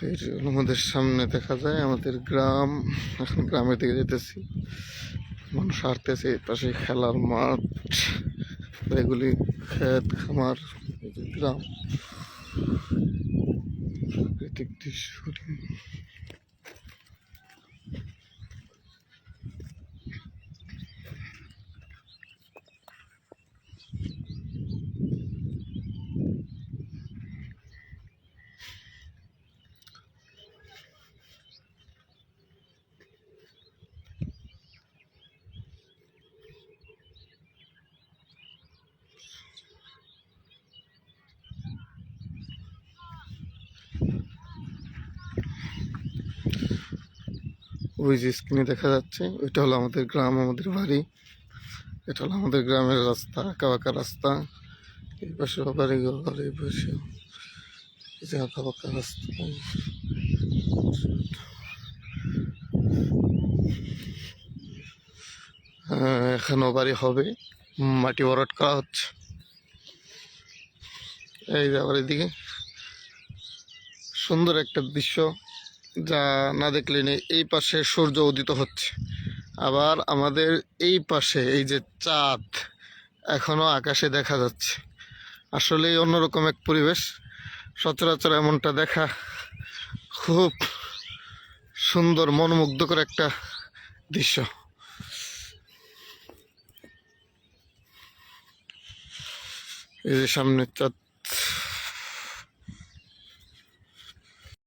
এই যে আমাদের সামনে দেখা যায় আমাদের গ্রাম। এখন গ্রামের দিকে যেতেছি, মানুষ হাঁটতেছে, এই পাশে খেলার মাঠ, এগুলি ক্ষেত খামার, এই যে গ্রাম, প্রাকৃতিক দৃশ্য। ওই যে স্ক্রিনে দেখা যাচ্ছে ওইটা হলো আমাদের গ্রাম, আমাদের বাড়ি। এটা হলো আমাদের গ্রামের রাস্তা, আঁকা বাঁকা রাস্তা। এই পাশে বাড়ি ঘর, এই পাশে এই যে আঁকা বাঁকা রাস্তা। এখনো বাড়ি হবে, মাটি ভরাট করা হচ্ছে। এই যে আবার এদিকে সুন্দর একটা দৃশ্য, যা না দেখলে নেই। এই পাশে সূর্য উদিত হচ্ছে, আবার আমাদের এই পাশে এই যে চাঁদ এখনো আকাশে দেখা যাচ্ছে। আসলেই অন্যরকম এক পরিবেশ, সচরাচর এমনটা দেখা খুব সুন্দর, মনোমুগ্ধকর একটা দৃশ্য। এই যে সামনে চাঁদ